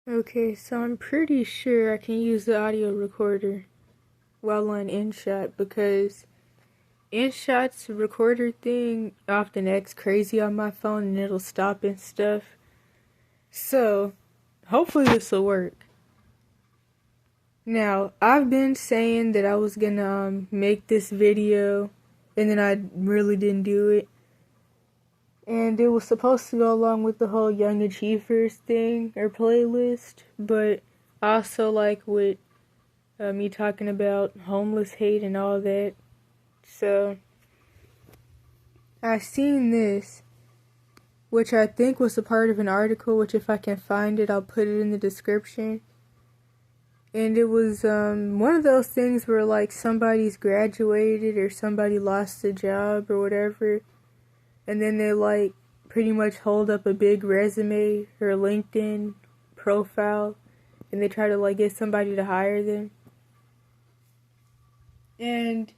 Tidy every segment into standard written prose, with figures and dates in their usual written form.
Okay, so I'm pretty sure I can use the audio recorder while on InShot because InShot's recorder thing often acts crazy on my phone and it'll stop and stuff. So, hopefully this will work. Now, I've been saying that I was gonna make this video and then I really didn't do it. And it was supposed to go along with the whole Young Achievers thing or playlist, but also like with me talking about homeless hate and all that. So I seen this, which I think was a part of an article, which if I can find it, I'll put it in the description. And it was one of those things where like somebody's graduated or somebody lost a job or whatever, and then they like pretty much hold up a big resume or LinkedIn profile and they try to like get somebody to hire them. And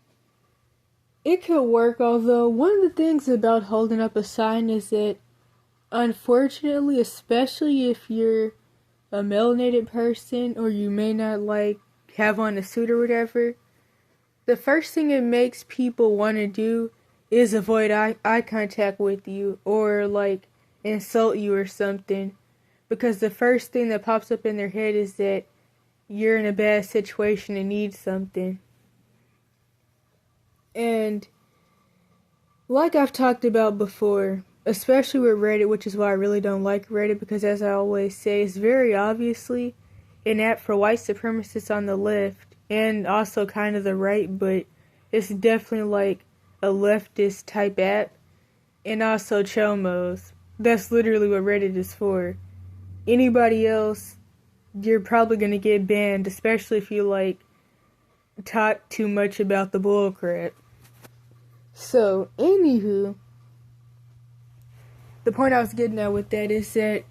it could work, although one of the things about holding up a sign is that unfortunately, especially if you're a melanated person or you may not like have on a suit or whatever, the first thing it makes people want to do is avoid eye contact with you or like insult you or something, because the first thing that pops up in their head is that you're in a bad situation and need something. And like I've talked about before, especially with Reddit, which is why I really don't like Reddit, because as I always say, it's very obviously an app for white supremacists on the left and also kind of the right, but it's definitely like a leftist type app, and also chomos. That's literally what Reddit is for. Anybody else, you're probably gonna get banned, especially if you like talk too much about the bullcrap. So, anywho, the point I was getting at with that is that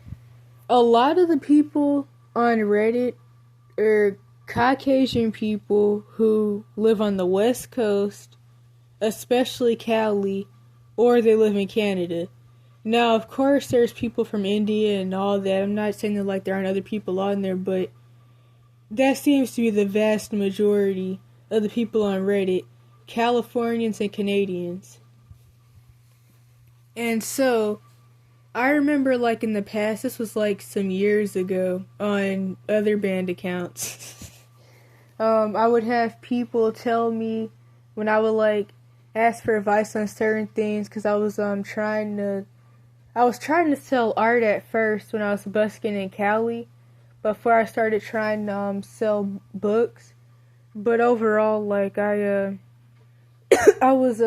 a lot of the people on Reddit are Caucasian people who live on the West Coast, especially Cali, or they live in Canada. Now, of course, there's people from India and all that. I'm not saying that like there aren't other people on there, but that seems to be the vast majority of the people on Reddit, Californians and Canadians. And so, I remember like in the past, this was like some years ago on other band accounts. I would have people tell me when I would like ask for advice on certain things, because I was trying to sell art at first when I was busking in Cali before I started trying to sell books. But overall, like I was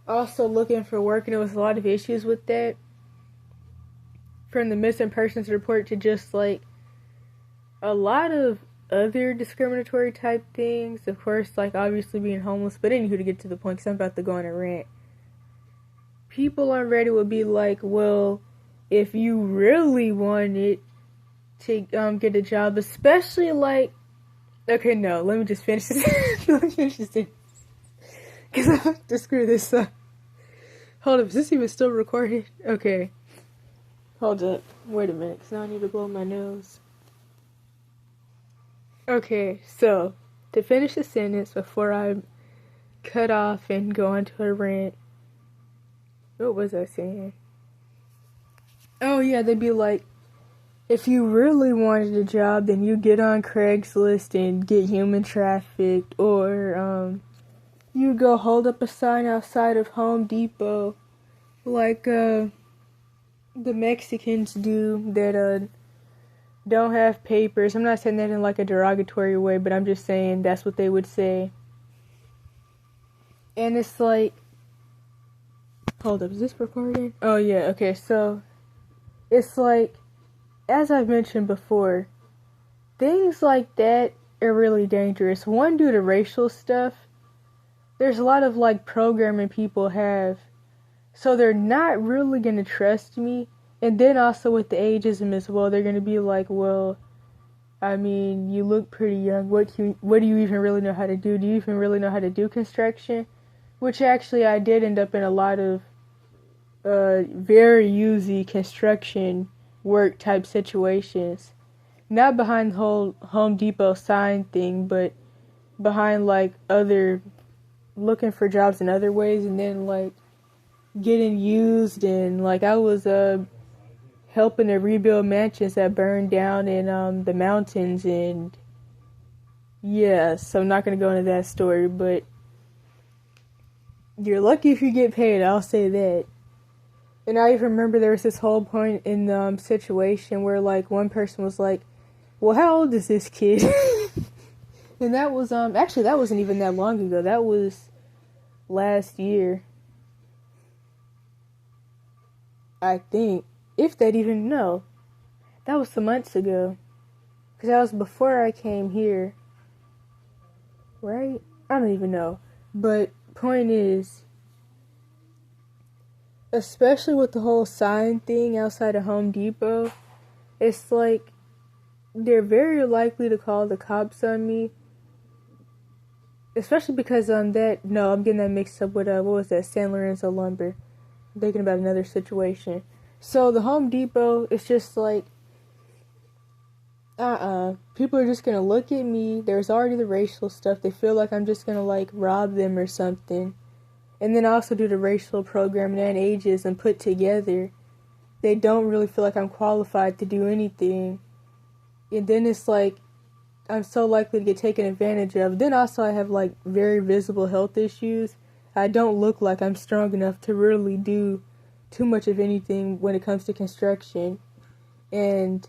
also looking for work, and there was a lot of issues with that, from the missing persons report to just like a lot of other discriminatory type things. Of course, like obviously being homeless, but anywho, to get to the point, because I'm about to go on a rant. People on Reddit would be like, well, if you really wanted to get a job, especially like, okay, no, let me just finish this. Let me finish this, because I have to screw this up. Hold up, is this even still recorded? Okay. Hold up. Wait a minute, because now I need to blow my nose. Okay, so, to finish the sentence before I cut off and go into a rant. What was I saying? Oh yeah, they'd be like, if you really wanted a job, then you get on Craigslist and get human trafficked, or you go hold up a sign outside of Home Depot, like the Mexicans do that don't have papers. I'm not saying that in like a derogatory way, but I'm just saying that's what they would say. And it's like, hold up, is this recording? Oh yeah, okay, so it's like, as I've mentioned before, things like that are really dangerous. One, due to racial stuff, there's a lot of like programming people have, so they're not really gonna trust me. And then also with the ageism as well, they're gonna be like, well, I mean, you look pretty young. What do you even really know how to do? Do you even really know how to do construction? Which actually I did end up in a lot of very easy construction work type situations. not behind the whole Home Depot sign thing, but behind like other looking for jobs in other ways, and then like getting used, and like I was helping to rebuild mansions that burned down in the mountains, and yeah, so I'm not gonna go into that story, but you're lucky if you get paid, I'll say that. And I even remember there was this whole point in the situation where like one person was like, well, how old is this kid? And that was actually that wasn't even that long ago. That was last year, I think. If that even, no. That was some months ago. Because that was before I came here. Right? I don't even know. But point is, especially with the whole sign thing outside of Home Depot, it's like they're very likely to call the cops on me. Especially because I'm getting that mixed up with what was that, San Lorenzo Lumber. I'm thinking about another situation. So the Home Depot, it's just like, people are just gonna look at me. There's already the racial stuff. They feel like I'm just gonna like rob them or something. And then also do the racial programming and ages and put together. They don't really feel like I'm qualified to do anything. And then it's like, I'm so likely to get taken advantage of. Then also I have like very visible health issues. I don't look like I'm strong enough to really do too much of anything when it comes to construction. And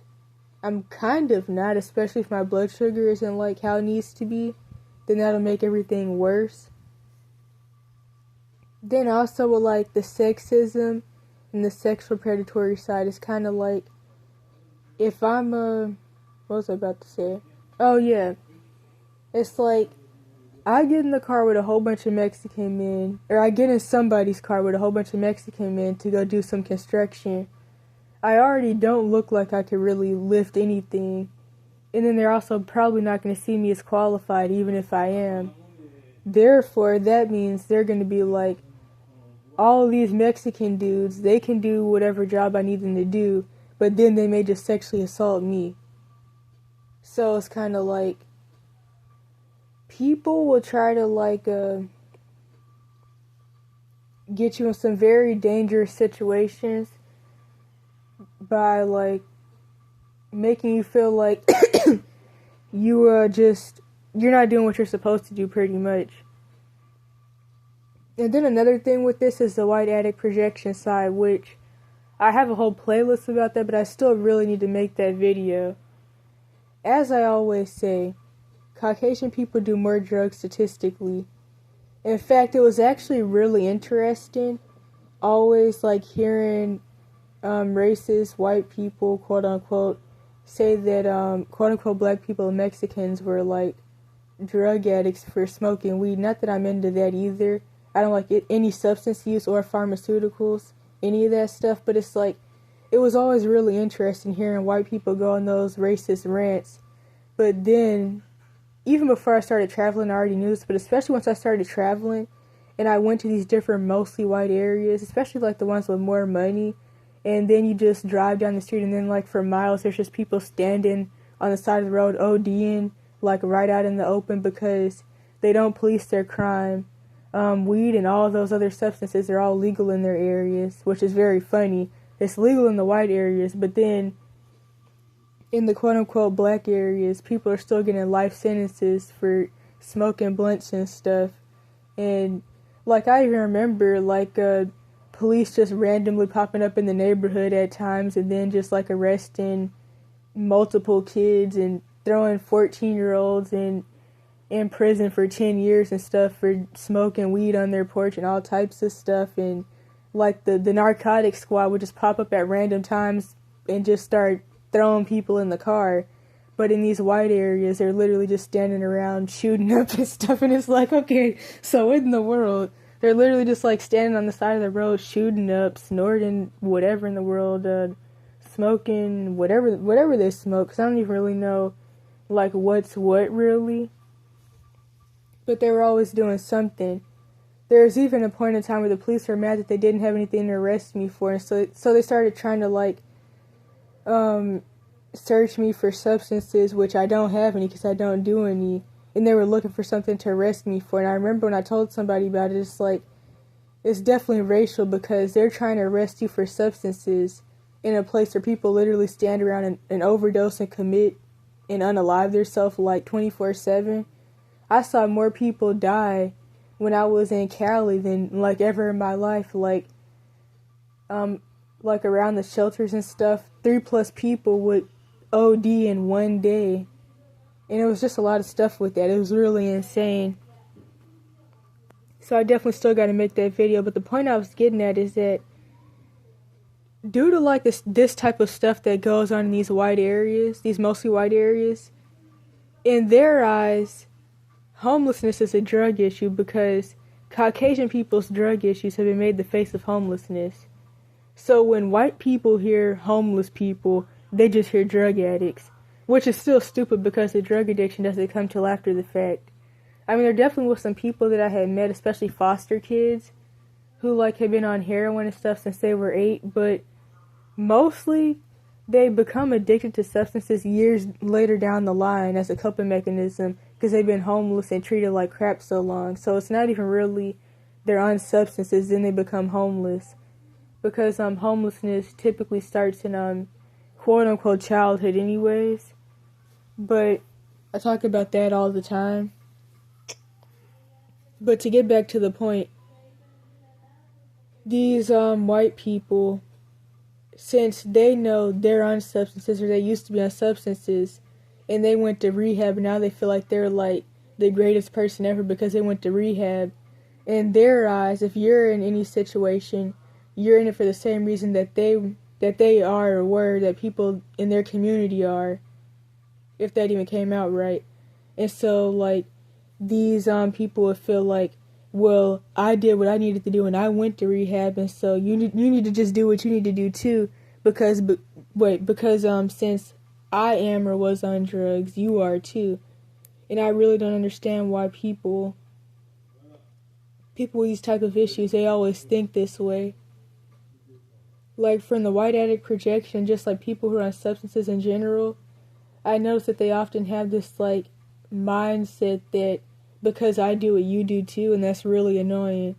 I'm kind of not, especially if my blood sugar isn't like how it needs to be. Then that'll make everything worse. Then also with like the sexism and the sexual predatory side, it's kind of like, if I'm what was I about to say? Oh yeah, it's like I get in the car with a whole bunch of Mexican men, or I get in somebody's car with a whole bunch of Mexican men to go do some construction. I already don't look like I could really lift anything, and then they're also probably not going to see me as qualified even if I am. Therefore, that means they're going to be like, all of these Mexican dudes, they can do whatever job I need them to do, but then they may just sexually assault me. So it's kind of like, people will try to like get you in some very dangerous situations by like making you feel like you're not doing what you're supposed to do, pretty much. And then another thing with this is the white addict projection side, which I have a whole playlist about that, but I still really need to make that video. As I always say, Caucasian people do more drugs statistically. In fact, it was actually really interesting, always like hearing racist white people, quote unquote, say that quote unquote black people and Mexicans were like drug addicts for smoking weed. Not that I'm into that either. I don't like any substance use or pharmaceuticals, any of that stuff, but it's like, it was always really interesting hearing white people go on those racist rants. But then, even before I started traveling, I already knew this, but especially once I started traveling, and I went to these different mostly white areas, especially like the ones with more money, and then you just drive down the street, and then like for miles, there's just people standing on the side of the road ODing, like right out in the open, because they don't police their crime. Weed and all those other substances are all legal in their areas, which is very funny. It's legal in the white areas, but then in the quote-unquote black areas, people are still getting life sentences for smoking blunts and stuff. And, like, I even remember, like, police just randomly popping up in the neighborhood at times and then just, like, arresting multiple kids and throwing 14-year-olds in prison for 10 years and stuff for smoking weed on their porch and all types of stuff. And, like, the narcotics squad would just pop up at random times and just start throwing people in the car. But in these white areas, they're literally just standing around shooting up and stuff, and it's like, okay, so what in the world? They're literally just like standing on the side of the road shooting up, snorting whatever in the world, smoking whatever they smoke, because I don't even really know like what's what really, but they were always doing something. There was even a point in time where the police were mad that they didn't have anything to arrest me for, and so they started trying to like search me for substances, which I don't have any because I don't do any, and they were looking for something to arrest me for. And I remember when I told somebody about it, it's like, it's definitely racial because they're trying to arrest you for substances in a place where people literally stand around and overdose and commit and unalive themselves like 24/7. I saw more people die when I was in Cali than like ever in my life. Like around the shelters and stuff, 3+ people would OD in one day. And it was just a lot of stuff with that. It was really insane. So I definitely still got to make that video. But the point I was getting at is that due to like this type of stuff that goes on in these white areas, these mostly white areas, in their eyes, homelessness is a drug issue because Caucasian people's drug issues have been made the face of homelessness. So when white people hear homeless people, they just hear drug addicts, which is still stupid because the drug addiction doesn't come till after the fact. I mean, there definitely was some people that I had met, especially foster kids, who like had been on heroin and stuff since they were 8, but mostly they become addicted to substances years later down the line as a coping mechanism because they've been homeless and treated like crap so long. So it's not even really they're on substances, then they become homeless. Because homelessness typically starts in quote-unquote childhood anyways. But I talk about that all the time. But to get back to the point, these white people, since they know they're on substances or they used to be on substances and they went to rehab and now they feel like they're like the greatest person ever because they went to rehab. In their eyes, if you're in any situation, you're in it for the same reason that they are or were, that people in their community are, if that even came out right. And so like these people would feel like, well, I did what I needed to do and I went to rehab, and so you need to just do what you need to do too because since I am or was on drugs, you are too. And I really don't understand why people with these type of issues, they always think this way. Like from the white addict projection, just like people who are on substances in general, I notice that they often have this like mindset that because I do it, you do too, and that's really annoying.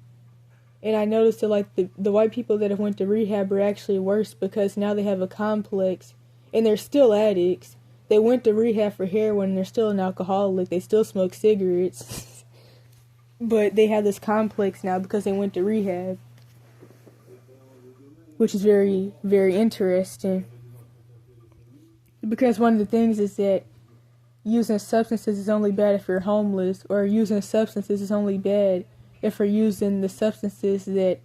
And I noticed that like the white people that have went to rehab are actually worse because now they have a complex and they're still addicts. They went to rehab for heroin and they're still an alcoholic. They still smoke cigarettes. But they have this complex now because they went to rehab. Which is very, very interesting. Because one of the things is that using substances is only bad if you're homeless, or using substances is only bad if you're using the substances that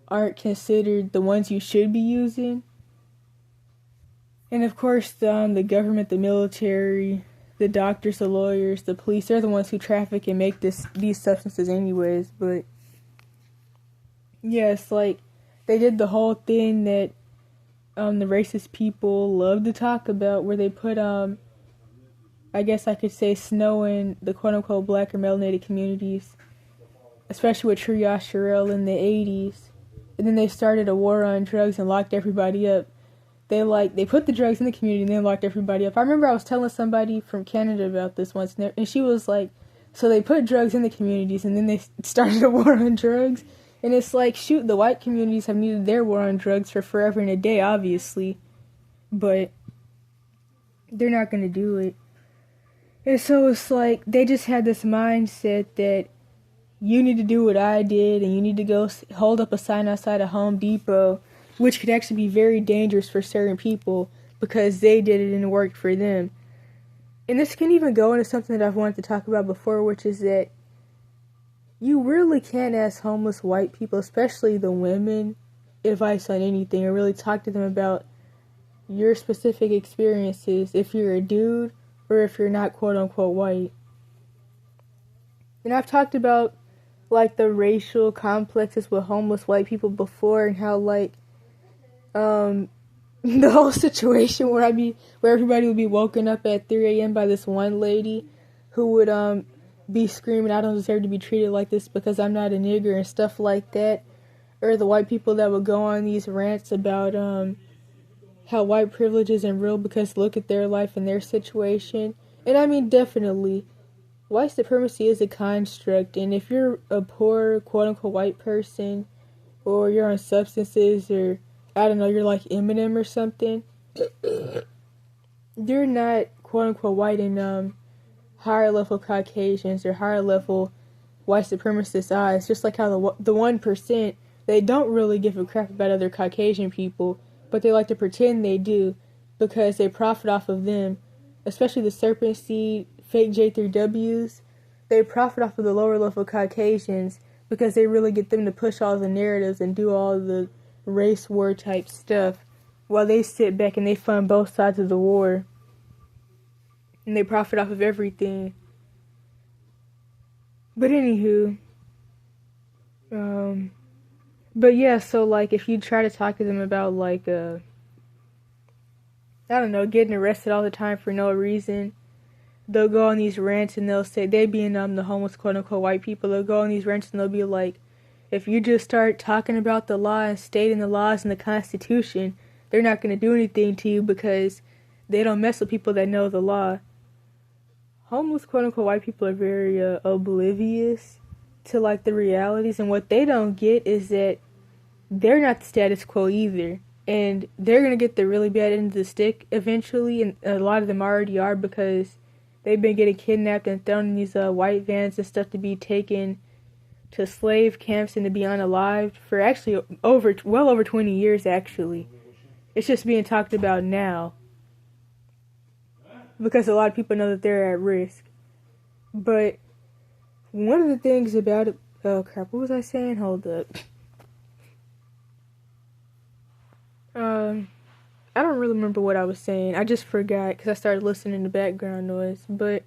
aren't considered the ones you should be using. And of course, the government, the military, the doctors, the lawyers, the police, they're the ones who traffic and make these substances anyways. But yeah, it's like they did the whole thing that the racist people love to talk about, where they put I guess I could say snow in the quote-unquote black or melanated communities, especially with Triage Sherrill in the 80s. And then they started a war on drugs and locked everybody up. They put the drugs in the community and then locked everybody up. I remember I was telling somebody from Canada about this once, and she was like, so they put drugs in the communities and then they started a war on drugs. And it's like, shoot, the white communities have needed their war on drugs for forever and a day, obviously. But they're not going to do it. And so it's like, they just had this mindset that you need to do what I did, and you need to go hold up a sign outside a Home Depot, which could actually be very dangerous for certain people because they did it and it worked for them. And this can even go into something that I've wanted to talk about before, which is that you really can't ask homeless white people, especially the women, advice on anything, or really talk to them about your specific experiences if you're a dude or if you're not quote-unquote white. And I've talked about like the racial complexes with homeless white people before, and how like the whole situation where everybody would be woken up at 3 a.m. by this one lady who would be screaming, I don't deserve to be treated like this because I'm not a nigger, and stuff like that. Or the white people that would go on these rants about how white privilege isn't real because look at their life and their situation. And I mean, definitely, white supremacy is a construct, and if you're a poor, quote-unquote, white person, or you're on substances, or, I don't know, you're like Eminem or something, you're not, quote-unquote, white in, higher level Caucasians or higher level white supremacist eyes, just like how the 1%, they don't really give a crap about other Caucasian people, but they like to pretend they do because they profit off of them, especially the serpent seed, fake J3Ws. They profit off of the lower level Caucasians because they really get them to push all the narratives and do all the race war type stuff while they sit back and they fund both sides of the war. And they profit off of everything. But anywho, but yeah, so like if you try to talk to them about like, I don't know, getting arrested all the time for no reason, they'll go on these rants and they'll say, they being the homeless quote unquote white people, they'll go on these rants and they'll be like, if you just start talking about the law and stating the laws and the Constitution, they're not going to do anything to you because they don't mess with people that know the law. Homeless quote-unquote white people are very oblivious to like the realities, and what they don't get is that they're not the status quo either, and they're gonna get the really bad end of the stick eventually, and a lot of them already are because they've been getting kidnapped and thrown in these white vans and stuff to be taken to slave camps and to be unalived for actually well over 20 years actually. It's just being talked about now because a lot of people know that they're at risk. But one of the things about it, oh crap, what was I saying? Hold up. I don't really remember what I was saying. I just forgot because I started listening to background noise. But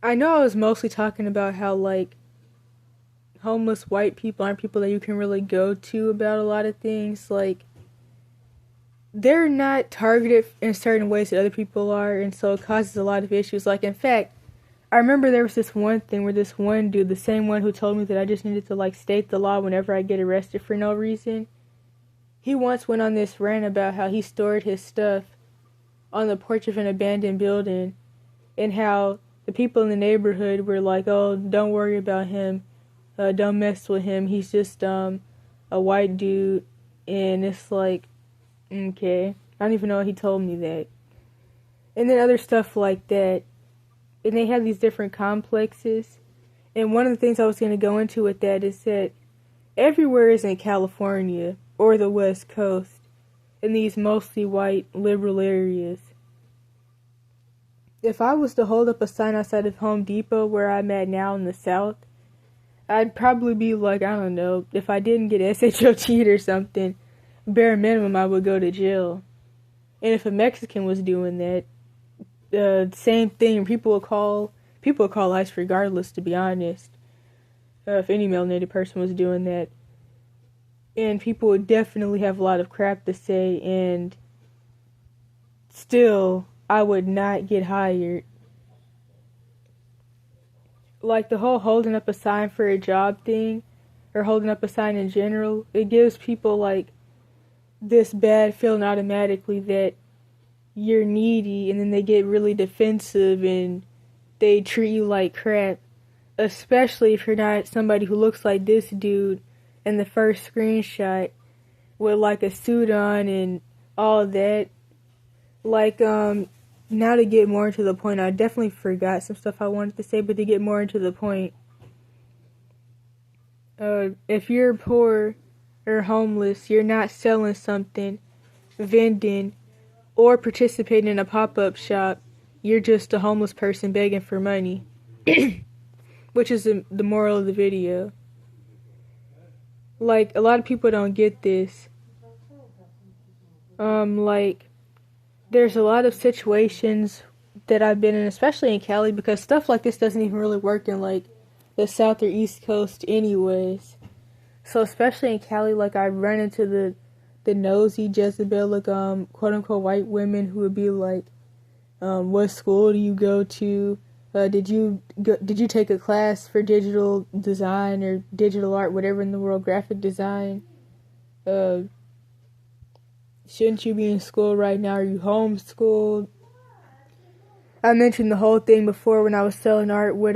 I know I was mostly talking about how like homeless white people aren't people that you can really go to about a lot of things. Like, they're not targeted in certain ways that other people are, and so it causes a lot of issues. Like, in fact, I remember there was this one thing where this one dude, the same one who told me that I just needed to, like, state the law whenever I get arrested for no reason, he once went on this rant about how he stored his stuff on the porch of an abandoned building, and how the people in the neighborhood were like, oh, don't worry about him, don't mess with him, he's just, a white dude, and it's like, okay, I don't even know he told me that. And then other stuff like that. And they have these different complexes. And one of the things I was going to go into with that is that everywhere is in California or the West Coast, in these mostly white liberal areas. If I was to hold up a sign outside of Home Depot where I'm at now in the South, I'd probably be like, I don't know, if I didn't get SHOT'd or something, bare minimum I would go to jail. And if a Mexican was doing that, same thing. People would call ICE regardless, to be honest. If any melanated person was doing that. And people would definitely have a lot of crap to say, and still, I would not get hired. Like, the whole holding up a sign for a job thing, or holding up a sign in general, it gives people, like, this bad feeling automatically that you're needy, and then they get really defensive and they treat you like crap, especially if you're not somebody who looks like this dude in the first screenshot with like a suit on and all that. Like, now to get more into the point, I definitely forgot some stuff I wanted to say, but to get more into the point, if you're poor or homeless, you're not selling something, vending, or participating in a pop-up shop, you're just a homeless person begging for money. Which is the moral of the video. Like, a lot of people don't get this. Like, there's a lot of situations that I've been in, especially in Cali, because stuff like this doesn't even really work in, like, the South or East Coast anyways. So, especially in Cali, like, I run into the nosy Jezebelic, quote-unquote white women who would be like, what school do you go to? Did you take a class for digital design or digital art, whatever in the world, graphic design? Shouldn't you be in school right now? Are you homeschooled? I mentioned the whole thing before when I was selling art with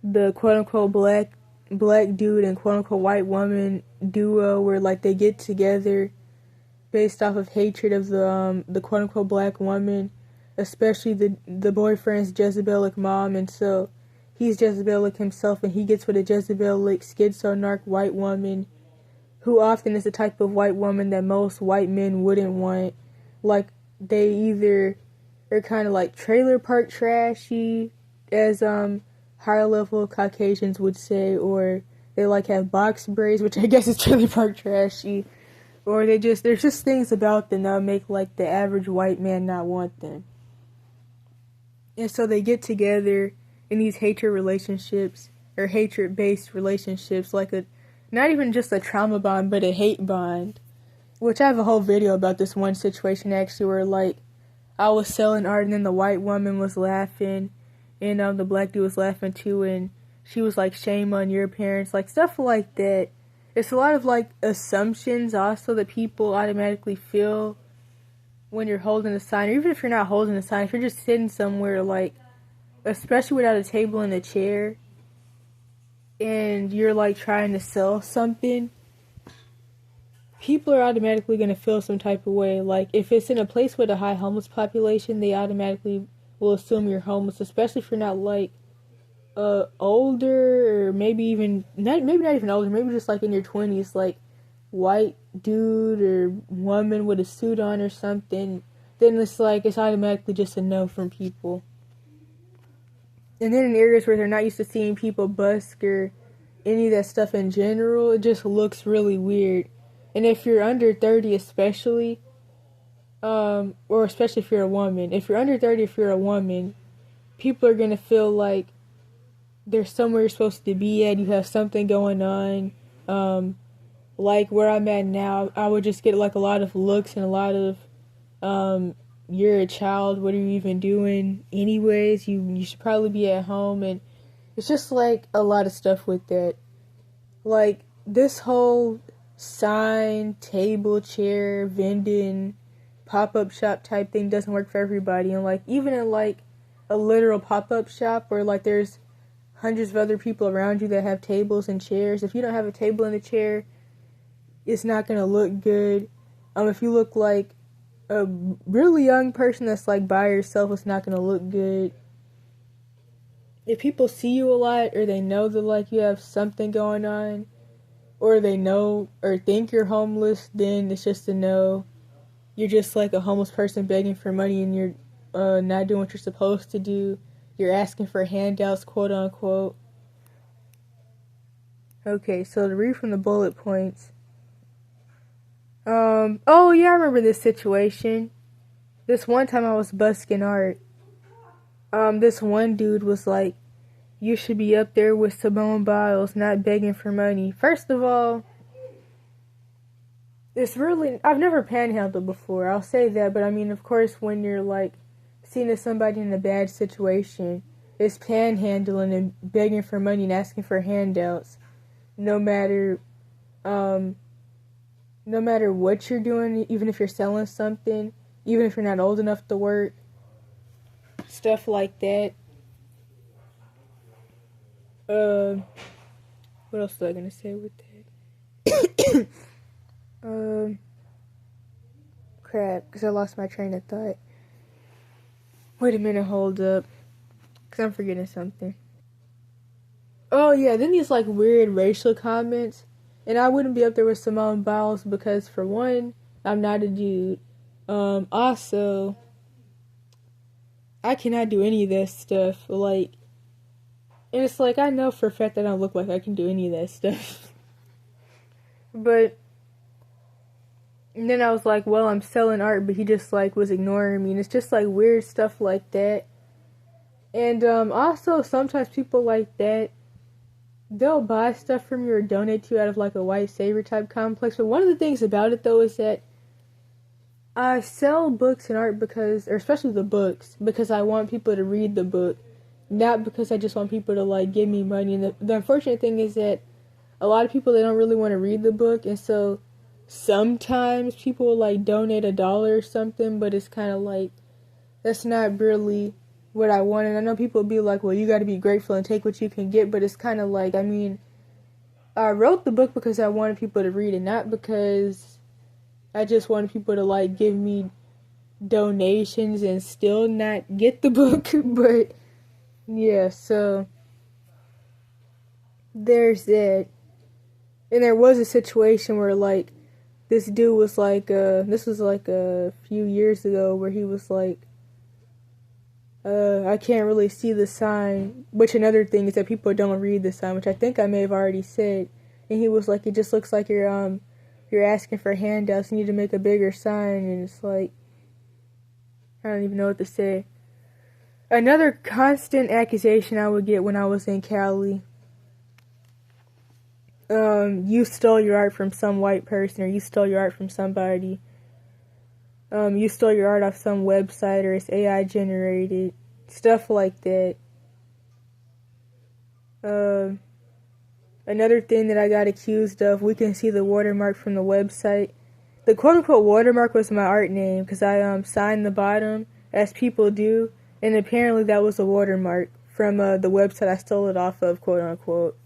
the quote unquote black dude and quote unquote white woman duo, where like they get together based off of hatred of the quote unquote black woman, especially the boyfriend's Jezebelic mom, and so he's Jezebelic himself, and he gets with a Jezebelic schizo-narc white woman, who often is the type of white woman that most white men wouldn't want. Like, they either are kind of like trailer park trashy, as higher level Caucasians would say, or they like have box braids, which I guess is trailer park trashy, or there's just things about them that make like the average white man not want them. And so they get together in these hatred relationships, or hatred-based relationships, like not even just a trauma bond, but a hate bond. Which I have a whole video about this one situation actually, where like I was selling art and then the white woman was laughing, and the black dude was laughing too, and she was like, shame on your parents, like stuff like that. It's a lot of like assumptions also that people automatically feel when you're holding a sign, or even if you're not holding a sign, if you're just sitting somewhere, like, especially without a table and a chair, and you're like trying to sell something, people are automatically going to feel some type of way. Like, if it's in a place with a high homeless population, they automatically will assume you're homeless, especially if you're not like older, or maybe not even older, maybe just like in your 20s, like white dude or woman with a suit on or something. Then it's automatically just a no from people. And then in areas where they're not used to seeing people busk or any of that stuff in general, it just looks really weird. And if you're under 30 especially, or especially if you're a woman, if you're under 30, if you're a woman, people are going to feel like there's somewhere you're supposed to be at, you have something going on. Like where I'm at now, I would just get like a lot of looks and a lot of, you're a child, what are you even doing anyways, you should probably be at home, and it's just like a lot of stuff with that. Like, this whole sign, table, chair, vending, pop-up shop type thing doesn't work for everybody. And like, even in like a literal pop-up shop where like there's hundreds of other people around you that have tables and chairs, if you don't have a table and a chair, it's not gonna look good. If you look like a really young person that's like by yourself, it's not gonna look good. If people see you a lot, or they know that like you have something going on, or they know or think you're homeless, then it's just a no. You're just like a homeless person begging for money, and you're not doing what you're supposed to do. You're asking for handouts, quote unquote. Okay, so to read from the bullet points. Oh yeah, I remember this situation. This one time I was busking art. This one dude was like, you should be up there with Simone Biles, not begging for money. First of all, I've never panhandled before, I'll say that, but I mean, of course, when you're like seen as somebody in a bad situation, it's panhandling and begging for money and asking for handouts. No matter what you're doing, even if you're selling something, even if you're not old enough to work, stuff like that. What else was I gonna say with that? Crap, because I lost my train of thought. Wait a minute, hold up, because I'm forgetting something. Oh yeah, then these like weird racial comments, and I wouldn't be up there with Simone Biles because, for one, I'm not a dude. Also, I cannot do any of that stuff, like, and it's like, I know for a fact that I don't look like I can do any of that stuff. But, and then I was like, well, I'm selling art, but he just, like, was ignoring me, and it's just, like, weird stuff like that. And, also, sometimes people like that, they'll buy stuff from you or donate to you out of, like, a white savior type complex. But one of the things about it, though, is that I sell books and art because, or especially the books, because I want people to read the book, not because I just want people to, like, give me money. And the unfortunate thing is that a lot of people, they don't really want to read the book, and so sometimes people will like donate $1 or something, but it's kind of like that's not really what I want. And I know people will be like, well, you got to be grateful and take what you can get, but it's kind of like, I mean, I wrote the book because I wanted people to read it, not because I just wanted people to like give me donations and still not get the book. But yeah, so there's that. And there was a situation where like this dude was like, this was like a few years ago, where he was like, I can't really see the sign, which another thing is that people don't read the sign, which I think I may have already said. And he was like, it just looks like you're asking for handouts, you need to make a bigger sign. And it's like, I don't even know what to say. Another constant accusation I would get when I was in Cali, you stole your art from some white person, or you stole your art from somebody. You stole your art off some website, or it's AI generated. Stuff like that. Another thing that I got accused of, we can see the watermark from the website. The quote-unquote watermark was my art name, because I signed the bottom, as people do, and apparently that was a watermark from the website I stole it off of, quote-unquote.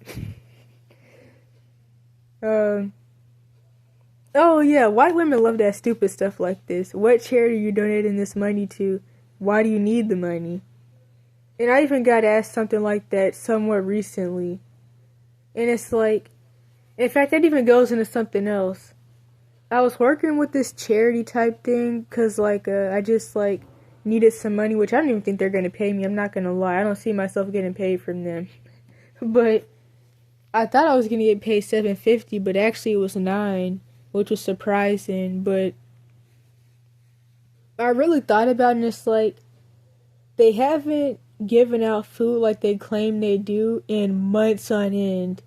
Oh yeah, white women love that stupid stuff like this. What charity are you donating this money to? Why do you need the money? And I even got asked something like that somewhat recently. And it's like, in fact, that even goes into something else. I was working with this charity type thing, cause like, I just like needed some money, which I don't even think they're gonna pay me, I'm not gonna lie. I don't see myself getting paid from them. But I thought I was gonna get paid $7.50, but actually it was $9, which was surprising. But I really thought about it, and it's like, they haven't given out food like they claim they do in months on end.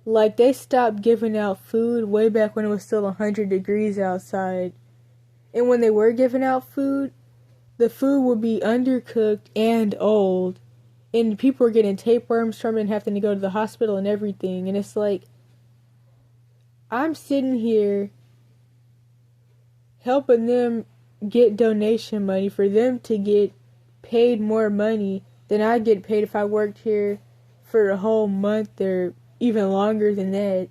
Like, they stopped giving out food way back when it was still 100 degrees outside. And when they were giving out food, the food would be undercooked and old. And people were getting tapeworms from it and having to go to the hospital and everything. And it's like, I'm sitting here helping them get donation money for them to get paid more money than I get paid if I worked here for a whole month or even longer than that.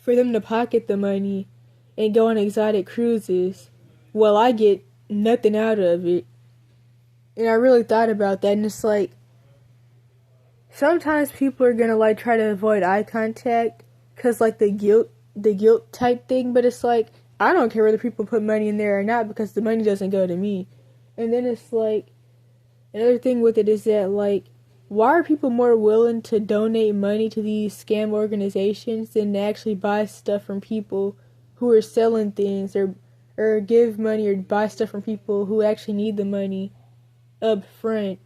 For them to pocket the money and go on exotic cruises, well, I get nothing out of it. And I really thought about that, and it's like, sometimes people are gonna like try to avoid eye contact because like the guilt type thing, but it's like, I don't care whether people put money in there or not, because the money doesn't go to me. And then it's like, another thing with it is that like, why are people more willing to donate money to these scam organizations than to actually buy stuff from people who are selling things, or give money or buy stuff from people who actually need the money up front?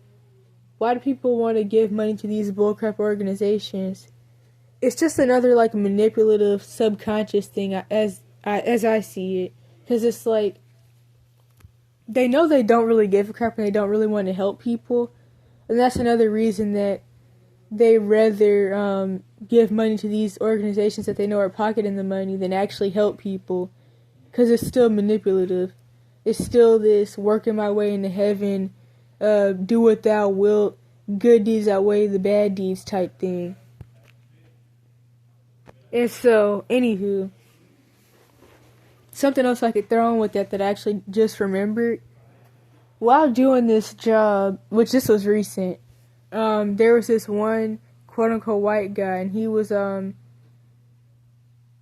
Why do people want to give money to these bullcrap organizations? It's just another like manipulative subconscious thing, as I see it, because it's like, they know they don't really give a crap and they don't really want to help people, and that's another reason that they rather give money to these organizations that they know are pocketing the money than actually help people, because it's still manipulative. It's still this working my way into heaven, do what thou wilt, good deeds outweigh the bad deeds type thing. And so, anywho, something else I could throw in with that I actually just remembered. While doing this job, which this was recent, there was this one quote-unquote white guy, and he was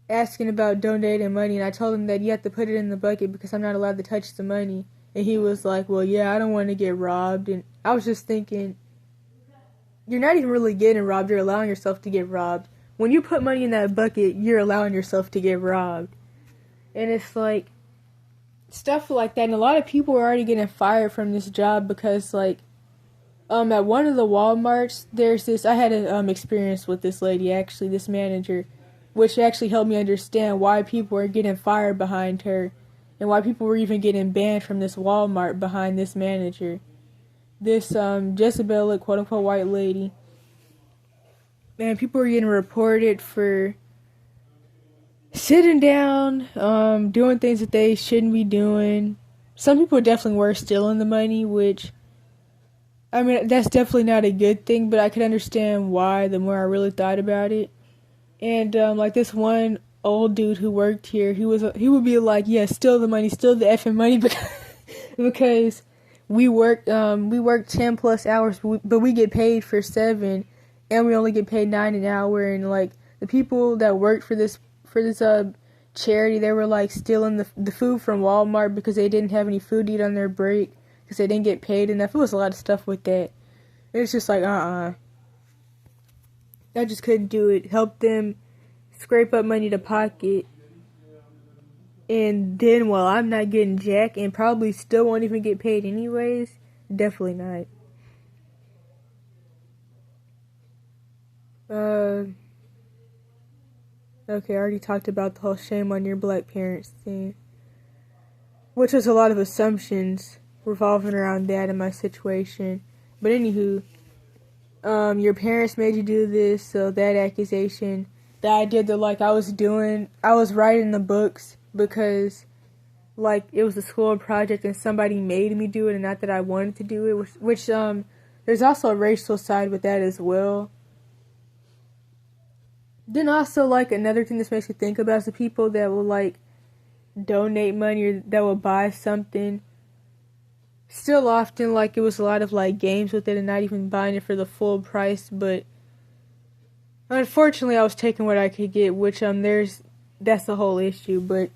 asking about donating money, and I told him that you have to put it in the bucket because I'm not allowed to touch the money. And he was like, well, yeah, I don't want to get robbed. And I was just thinking, you're not even really getting robbed, you're allowing yourself to get robbed. When you put money in that bucket, you're allowing yourself to get robbed. And it's like, stuff like that. And a lot of people are already getting fired from this job because, like, at one of the Walmarts, there's this, I had an experience with this lady, actually, this manager, which actually helped me understand why people are getting fired behind her, and why people were even getting banned from this Walmart behind this manager. This Jezebelic, quote-unquote, white lady. And people were getting reported for sitting down, doing things that they shouldn't be doing. Some people definitely were stealing the money, which, I mean, that's definitely not a good thing, but I could understand why the more I really thought about it. And like this one old dude who worked here, he would be like, "Yeah, steal the money, steal the effing money," because we work 10 plus hours, but we get paid for 7, and we only get paid 9 an hour. And like the people that worked for this charity, they were like stealing the food from Walmart because they didn't have any food to eat on their break because they didn't get paid enough. It was a lot of stuff with that. It's just like I just couldn't do it. Help them scrape up money to pocket, and then while I'm not getting jack and probably still won't even get paid anyways, definitely not. Okay, I already talked about the whole shame on your black parents thing, which was a lot of assumptions revolving around that in my situation. But anywho, your parents made you do this, so that accusation, the idea that like I was writing the books because like it was a school project and somebody made me do it and not that I wanted to do it, which there's also a racial side with that as well. Then also like another thing this makes me think about is the people that will like donate money or that will buy something. Still often like it was a lot of like games with it and not even buying it for the full price, but unfortunately I was taking what I could get, which that's the whole issue. But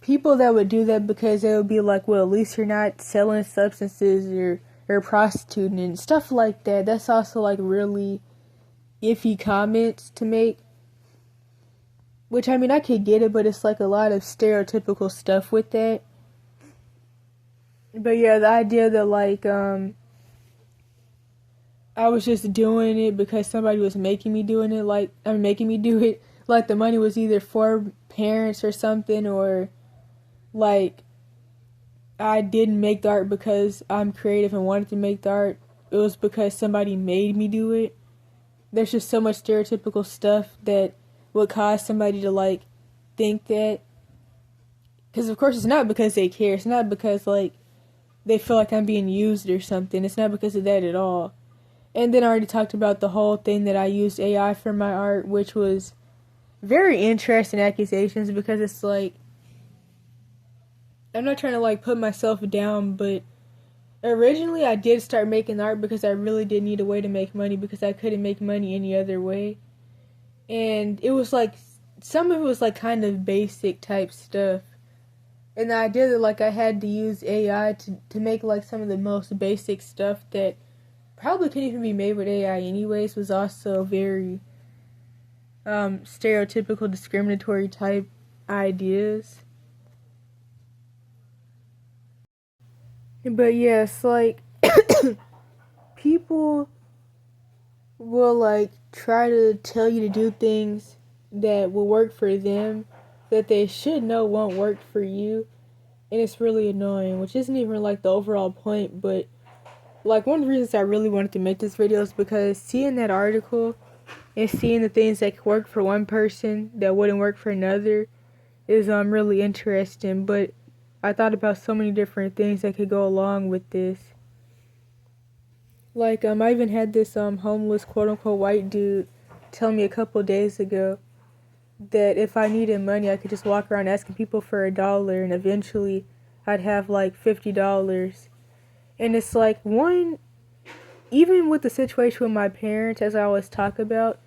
people that would do that because they would be like, well, at least you're not selling substances or prostituting and stuff like that. That's also like really iffy comments to make. Which, I mean, I could get it, but it's like a lot of stereotypical stuff with that. But yeah, the idea that like I was just doing it because somebody was making me doing it, like I'm making me do it, like the money was either for parents or something, or like I didn't make the art because I'm creative and wanted to make the art. It was because somebody made me do it. There's just so much stereotypical stuff that would cause somebody to like think that. Because of course it's not because they care. It's not because like they feel like I'm being used or something. It's not because of that at all. And then I already talked about the whole thing that I used AI for my art, which was very interesting accusations because it's like, I'm not trying to like put myself down, but originally I did start making art because I really did need a way to make money because I couldn't make money any other way. And it was like, some of it was like kind of basic type stuff. And the idea that like I had to use AI to make like some of the most basic stuff that probably couldn't even be made with AI anyways was also very stereotypical discriminatory type ideas. But yes, like people will like try to tell you to do things that will work for them that they should know won't work for you, and it's really annoying, which isn't even like the overall point. But like one of the reasons I really wanted to make this video is because seeing that article and seeing the things that could work for one person that wouldn't work for another is really interesting. But I thought about so many different things that could go along with this. Like I even had this homeless quote unquote white dude tell me a couple days ago that if I needed money I could just walk around asking people for $1 and eventually I'd have like $50. And it's like, one, even with the situation with my parents, as I always talk about,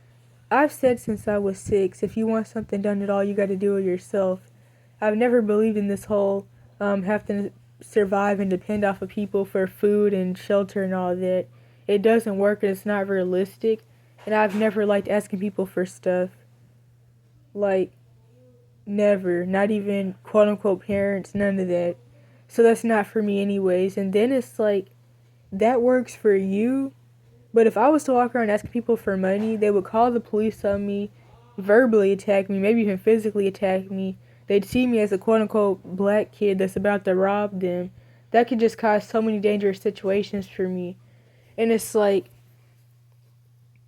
I've said since I was 6, if you want something done at all, you got to do it yourself. I've never believed in this whole have to survive and depend off of people for food and shelter and all that. It doesn't work and it's not realistic. And I've never liked asking people for stuff. Like, never. Not even quote unquote parents, none of that. So that's not for me anyways. And then it's like, that works for you. But if I was to walk around asking people for money, they would call the police on me, verbally attack me, maybe even physically attack me. They'd see me as a quote-unquote black kid that's about to rob them. That could just cause so many dangerous situations for me. And it's like,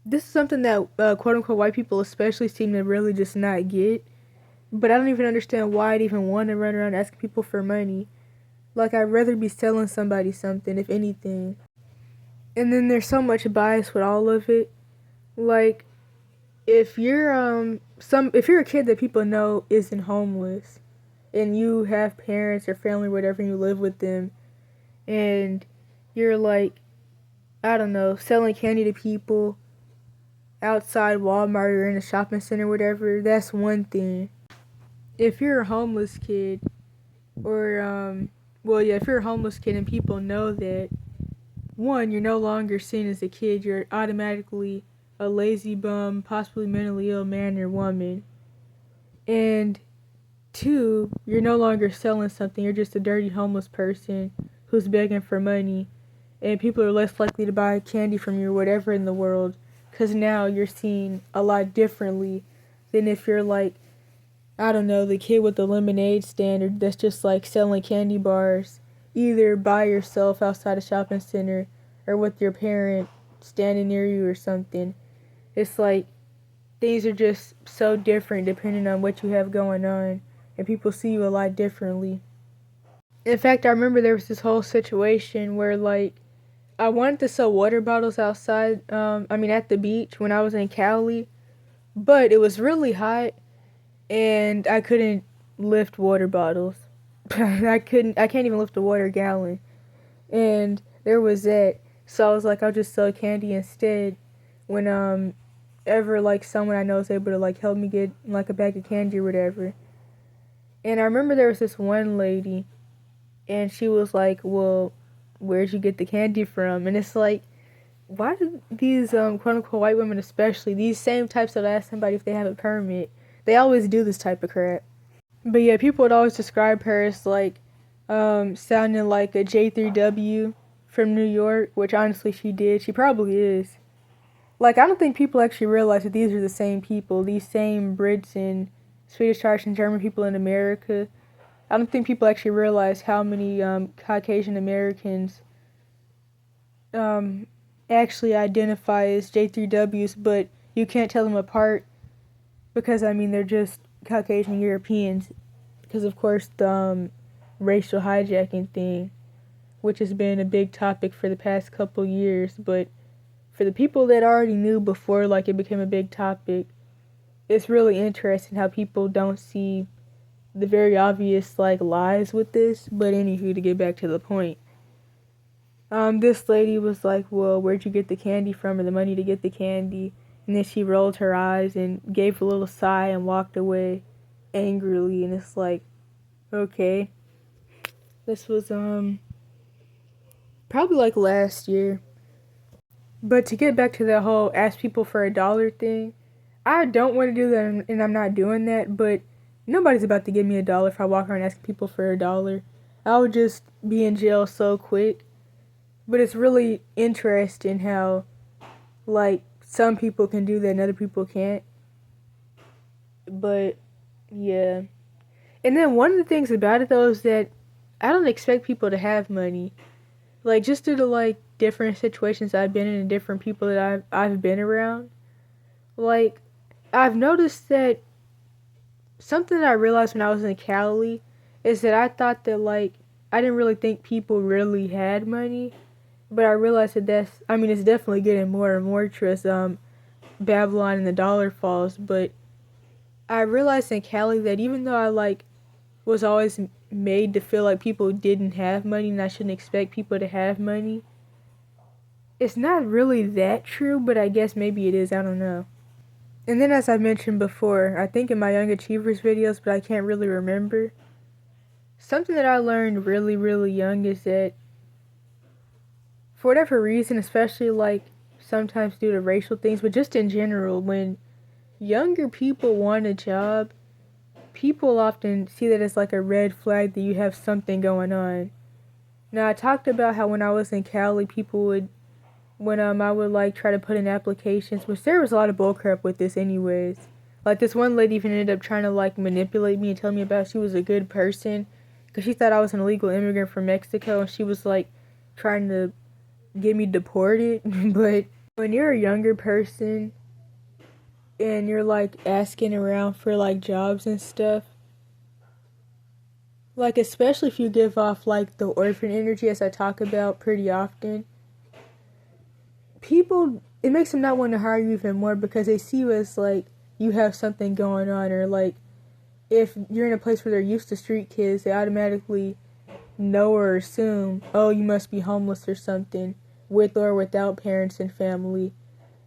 this is something that quote-unquote white people especially seem to really just not get. But I don't even understand why I'd even want to run around asking people for money. Like, I'd rather be selling somebody something, if anything. And then there's so much bias with all of it. Like, if you're if you're a kid that people know isn't homeless, and you have parents or family or whatever, and you live with them, and you're like, I don't know, selling candy to people outside Walmart or in a shopping center or whatever, that's one thing. If you're a homeless kid, or if you're a homeless kid and people know that, one, you're no longer seen as a kid, you're automatically a lazy bum, possibly mentally ill man or woman. And two, you're no longer selling something, you're just a dirty homeless person who's begging for money. And people are less likely to buy candy from you or whatever in the world, because now you're seen a lot differently than if you're like, I don't know, the kid with the lemonade stand that's just like selling candy bars, either by yourself outside a shopping center or with your parent standing near you or something. It's like things are just so different depending on what you have going on, and people see you a lot differently. In fact, I remember there was this whole situation where like I wanted to sell water bottles outside, at the beach when I was in Cali, but it was really hot and I couldn't lift water bottles. I can't even lift a water gallon. And there was that. So I was like, I'll just sell candy instead when ever like someone I know is able to like help me get like a bag of candy or whatever. And I remember there was this one lady and she was like, well, where'd you get the candy from? And it's like, why do these quote unquote white women, especially these same types that ask somebody if they have a permit, they always do this type of crap. But yeah, people would always describe her as like sounding like a J3W from New York, which honestly she did. She probably is. Like, I don't think people actually realize that these are the same people, these same Brits and Swedish, Irish, and German people in America. I don't think people actually realize how many Caucasian Americans actually identify as J3Ws, but you can't tell them apart because, they're just Caucasian Europeans. Because, of course, the racial hijacking thing, which has been a big topic for the past couple years. But for the people that already knew before, like, it became a big topic, it's really interesting how people don't see the very obvious, like, lies with this. But anywho, to get back to the point. This lady was like, well, where'd you get the candy from, or the money to get the candy? And then she rolled her eyes and gave a little sigh and walked away angrily. And it's like, okay. This was, probably like last year. But to get back to that whole ask people for a dollar thing, I don't want to do that, and I'm not doing that, but nobody's about to give me a dollar if I walk around asking people for a dollar. I would just be in jail so quick. But it's really interesting how, like, some people can do that and other people can't. But, yeah. And then one of the things about it, though, is that I don't expect people to have money. Like, just due to, like, different situations I've been in and different people that I've been around. Like, I've noticed that something that I realized when I was in Cali is that I thought that, like, I didn't really think people really had money. But I realized that it's definitely getting more and more true as Babylon and the dollar falls. But I realized in Cali that even though I, like, was always made to feel like people didn't have money and I shouldn't expect people to have money, it's not really that true, but I guess maybe it is, I don't know. And then as I mentioned before, I think in my Young Achievers videos, but I can't really remember, something that I learned really, really young is that for whatever reason, especially like sometimes due to racial things, but just in general, when younger people want a job, people often see that as like a red flag that you have something going on. Now, I talked about how when I was in Cali, people would, when I would like try to put in applications, which there was a lot of bullcrap with this anyways. Like, this one lady even ended up trying to like manipulate me and tell me about she was a good person because she thought I was an illegal immigrant from Mexico, and she was like trying to get me deported. But when you're a younger person and you're like asking around for like jobs and stuff, like especially if you give off like the orphan energy, as I talk about pretty often, people, it makes them not want to hire you even more because they see you as like you have something going on, or like if you're in a place where they're used to street kids, they automatically know or assume, oh, you must be homeless or something, with or without parents and family.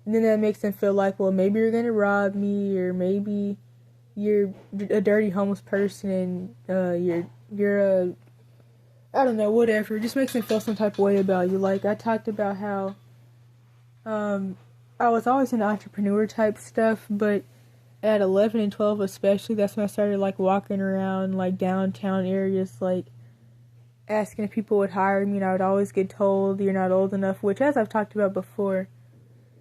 And then that makes them feel like, well, maybe you're gonna rob me, or maybe you're a dirty homeless person, and you're a, I don't know, whatever. It just makes them feel some type of way about you. Like I talked about how I was always in entrepreneur type stuff, but at 11 and 12 especially, that's when I started like walking around like downtown areas, like asking if people would hire me, and I would always get told you're not old enough, which, as I've talked about before,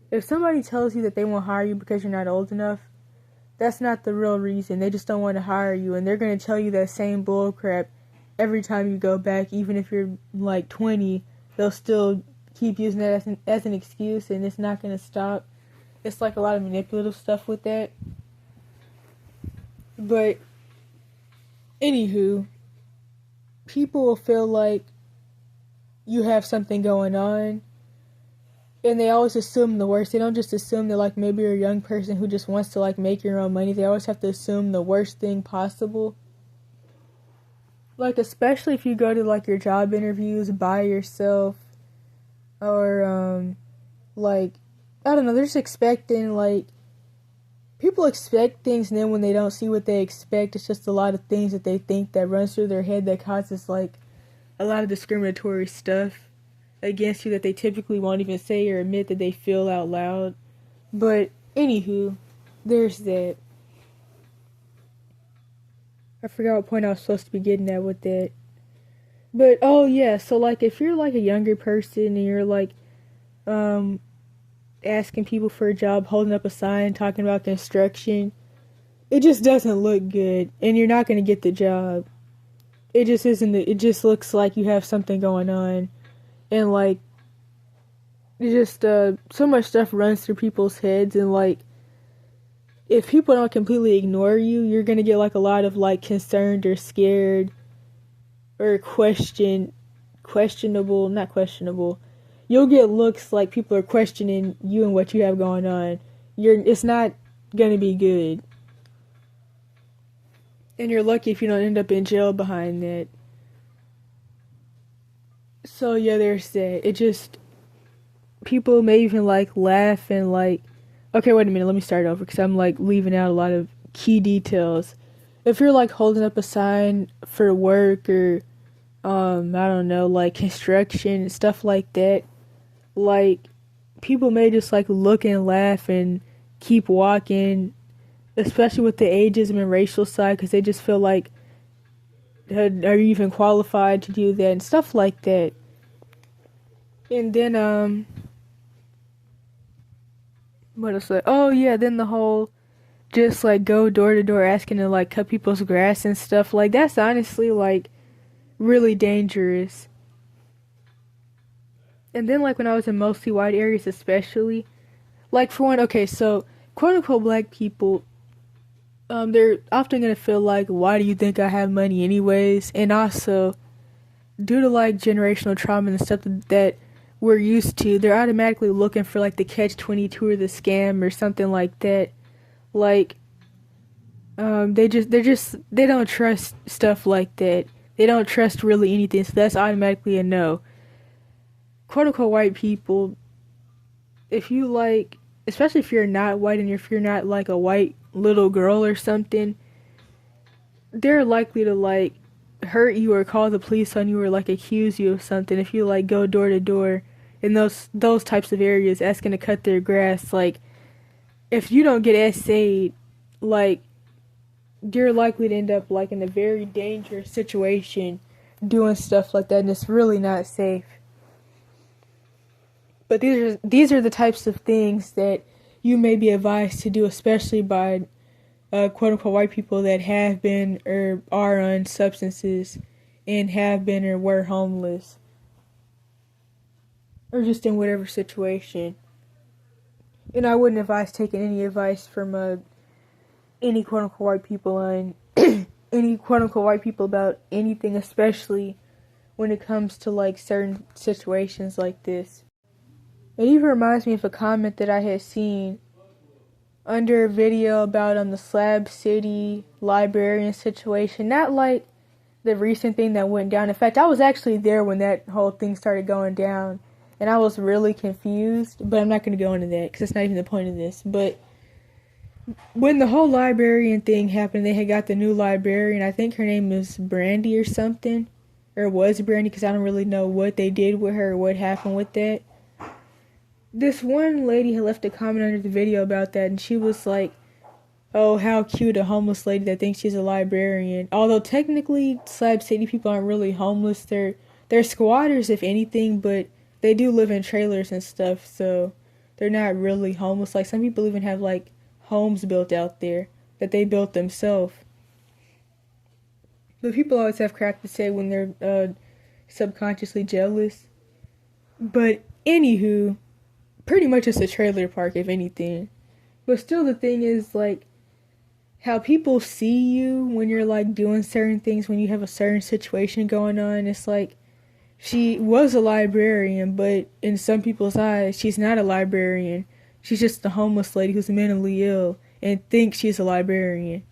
if somebody tells you that they won't hire you because you're not old enough, that's not the real reason. They just don't want to hire you, and they're going to tell you that same bull crap every time you go back. Even if you're like 20, they'll still keep using that as an excuse, and it's not going to stop. It's like a lot of manipulative stuff with that. But anywho, people will feel like you have something going on, and they always assume the worst. They don't just assume that like maybe you're a young person who just wants to like make your own money. They always have to assume the worst thing possible. Like especially if you go to like your job interviews by yourself, or like I don't know, they're just expecting, like, people expect things, and then when they don't see what they expect, it's just a lot of things that they think that runs through their head that causes like a lot of discriminatory stuff against you that they typically won't even say or admit that they feel out loud. But anywho, there's that. I forgot what point I was supposed to be getting at with that. But oh yeah, so like if you're like a younger person and you're like asking people for a job, holding up a sign talking about construction, it just doesn't look good, and you're not going to get the job. It just isn't. It just looks like you have something going on, and like it just so much stuff runs through people's heads, and like if people don't completely ignore you, you're gonna get like a lot of like concerned or scared or questionable, not questionable. You'll get looks like people are questioning you and what you have going on. It's not gonna be good. And you're lucky if you don't end up in jail behind that. So yeah, there's that. It just, people may even like laugh and like, okay, wait a minute, let me start over because I'm like leaving out a lot of key details. If you're like holding up a sign for work, or I don't know, like construction, stuff like that, like people may just like look and laugh and keep walking, especially with the ageism and racial side, because they just feel like, are you even qualified to do that and stuff like that. And then what else? Oh yeah, then the whole just like go door to door asking to like cut people's grass and stuff, like that's honestly like really dangerous. And then like when I was in mostly white areas especially, like for one, okay, so quote unquote black people, they're often gonna feel like, why do you think I have money anyways? And also, due to like generational trauma and stuff that we're used to, they're automatically looking for like the catch-22 or the scam or something like that. Like, they don't trust stuff like that. They don't trust really anything, so that's automatically a no. Quote unquote white people, if you like, especially if you're not white and if you're not like a white little girl or something, they're likely to like hurt you or call the police on you or like accuse you of something if you like go door to door in those types of areas asking to cut their grass. Like if you don't get essayed, like you're likely to end up like in a very dangerous situation doing stuff like that, and it's really not safe. But these are the types of things that you may be advised to do, especially by quote unquote white people that have been or are on substances and have been or were homeless, or just in whatever situation. And I wouldn't advise taking any advice from any quote unquote white people on any quote unquote white people about anything, especially when it comes to like certain situations like this. It even reminds me of a comment that I had seen under a video about the Slab City librarian situation. Not like the recent thing that went down. In fact, I was actually there when that whole thing started going down, and I was really confused. But I'm not going to go into that because that's not even the point of this. But when the whole librarian thing happened, they had got the new librarian. I think her name is Brandy or something, or was Brandy, because I don't really know what they did with her or what happened with that. This one lady had left a comment under the video about that, and she was like, oh, how cute, a homeless lady that thinks she's a librarian. Although technically Slab City people aren't really homeless. They're squatters if anything, but they do live in trailers and stuff, so they're not really homeless. Like some people even have like homes built out there that they built themselves. But people always have crap to say when they're subconsciously jealous. But anywho, pretty much it's a trailer park if anything. But still the thing is like how people see you when you're like doing certain things, when you have a certain situation going on. It's like she was a librarian, but in some people's eyes she's not a librarian. She's just a homeless lady who's mentally ill and thinks she's a librarian.